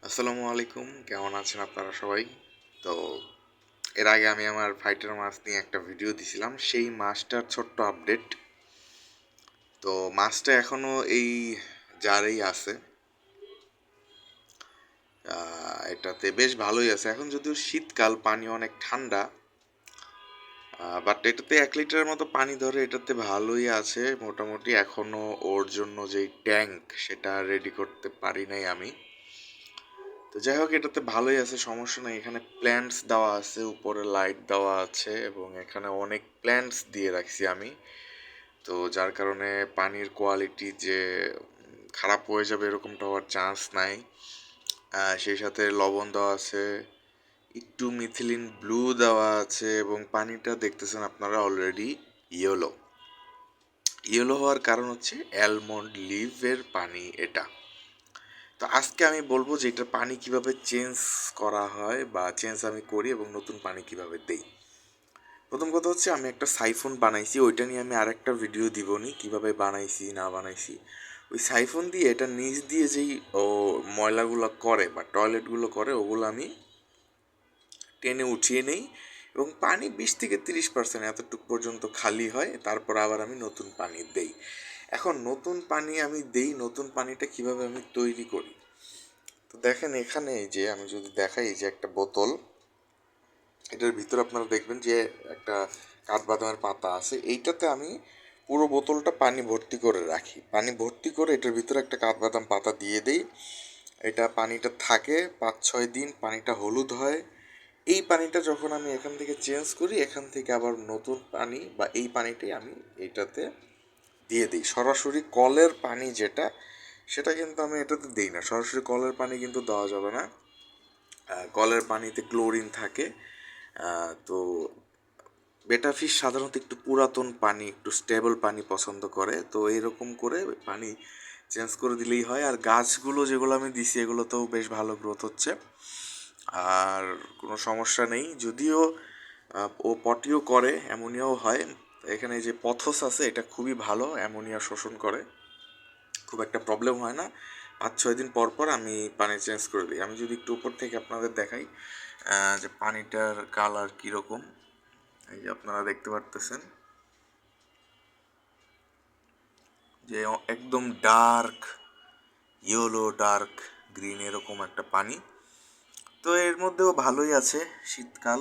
আসসালামু আলাইকুম, কেমন আছেন আপনারা সবাই? তো এর আগে আমি আমার ফাইটার মাছ নিয়ে একটা ভিডিও দিছিলাম, সেই মাছটার ছোট্ট আপডেট। তো মাছটা এখনো এই জারেই আছে। এটাতে বেশ ভালোই আছে। এখন যদিও শীতকাল, পানি অনেক ঠান্ডা, বাট এটাতে 1 লিটারের মতো পানি ধরে, এটাতে ভালোই আছে মোটামুটি। এখনো ওর জন্য যেই ট্যাঙ্ক সেটা রেডি করতে পারি নাই আমি। তো যাই হোক, এটাতে ভালোই আছে, সমস্যা নেই। এখানে প্ল্যান্টস দেওয়া আছে, উপরে লাইট দেওয়া আছে, এবং এখানে অনেক প্ল্যান্টস দিয়ে রাখছি আমি। তো যার কারণে পানির কোয়ালিটি যে খারাপ হয়ে যাবে এরকমটা হওয়ার চান্স নাই। সেই সাথে লবণ দেওয়া আছে, একটু মিথিলিন ব্লু দেওয়া আছে, এবং পানিটা দেখতেছেন আপনারা অলরেডি ইয়েলো। ইয়েলো হওয়ার কারণ হচ্ছে অ্যালমন্ড লিভের পানি এটা। তো আজকে আমি বলবো যে এটার পানি কিভাবে চেঞ্জ করা হয় বা চেঞ্জ আমি করি, এবং নতুন পানি কিভাবে দেই। প্রথম কথা হচ্ছে, আমি একটা সাইফোন বানাইছি, ওইটা নিয়ে আমি আরেকটা ভিডিও দিবনি কিভাবে বানাইছি না বানাইছি। ওই সাইফোন দিয়ে এটা নিচ দিয়ে যেই ময়লাগুলো করে বা টয়লেটগুলো করে, ওগুলো আমি টেনে উঠিয়ে নেই, এবং পানি 20 থেকে 30% এতটুকু পর্যন্ত খালি হয়, তারপর আবার আমি নতুন পানি দেই। এখন নতুন পানি আমি দেই, নতুন পানিটা কিভাবে আমি তৈরি করি। তো দেখেন, এখানে এই যে আমি যদি দেখাই, এই যে একটা বোতল, এটার ভিতরে আপনারা দেখবেন যে একটা কাঠবাদামের পাতা আছে। এইটাতে আমি পুরো বোতলটা পানি ভর্তি করে রাখি, পানি ভর্তি করে এটার ভিতরে একটা কাঠবাদাম পাতা দিয়ে দিই। এটা পানিটা থাকে 5-6 দিন, পানিটা হলুদ হয়। এই পানিটা যখন আমি এখান থেকে চেঞ্জ করি, এখান থেকে আবার নতুন পানি বা এই পানিটাই আমি এইটাতে দিয়ে দিই। সরাসরি কলের পানি যেটা, সেটা কিন্তু আমি এটাতে দিই না। সরাসরি কলের পানি কিন্তু দেওয়া যাবে না। কলের পানিতে ক্লোরিন থাকে। তো বেটা ফিশ সাধারণত একটু পুরাতন পানি, একটু স্টেবল পানি পছন্দ করে। তো এরকম করে পানি চেঞ্জ করে দিলেই হয়। আর গাছগুলো যেগুলো আমি দিছি, এগুলোতেও বেশ ভালো গ্রোথ হচ্ছে, আর কোনো সমস্যা নেই। যদিও ও পটিও করে, অ্যামোনিয়াও হয়। এখানে যে পথস আছে, এটা খুবই ভালো, অ্যামোনিয়া শোষণ করে, খুব একটা প্রবলেম হয় না। 5-6 দিন পর পর আমি পানি চেঞ্জ করে দিই। আমি যদি একটু উপর থেকে আপনাদের দেখাই যে পানিটার কালার কীরকম, এই যে আপনারা দেখতে পারতেছেন যে একদম ডার্ক ইয়েলো, ডার্ক গ্রিন, এরকম একটা পানি। তো এর মধ্যেও ভালোই আছে। শীতকাল,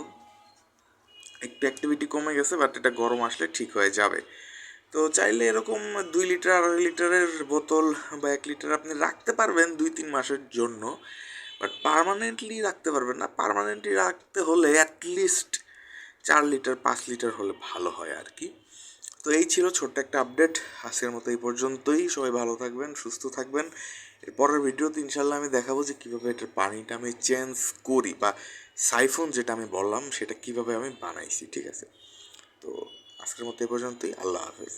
একটু অ্যাক্টিভিটি কমে গেছে, বাট এটা গরম আসলে ঠিক হয়ে যাবে। তো চাইলে এরকম 2 লিটার 2.5 লিটারের বোতল বা 1 লিটার আপনি রাখতে পারবেন 2-3 মাসের জন্য, বাট পার্মানেন্টলি রাখতে পারবেন না। পার্মানেন্টলি রাখতে হলে অ্যাটলিস্ট 4 লিটার 5 লিটার হলে ভালো হয় আর কি। তো এই ছিল ছোট্ট একটা আপডেট। আজকের মতো এই পর্যন্তই। সবাই ভালো থাকবেন, সুস্থ থাকবেন। এর পরের ভিডিওতে ইনশাল্লাহ আমি দেখাবো যে কীভাবে এটার পানিটা আমি চেঞ্জ করি, বা সাইফোন যেটা আমি বললাম সেটা কিভাবে আমি বানাইছি। ঠিক আছে, তো আজকের মতো এই পর্যন্তই। আল্লাহ হাফেজ।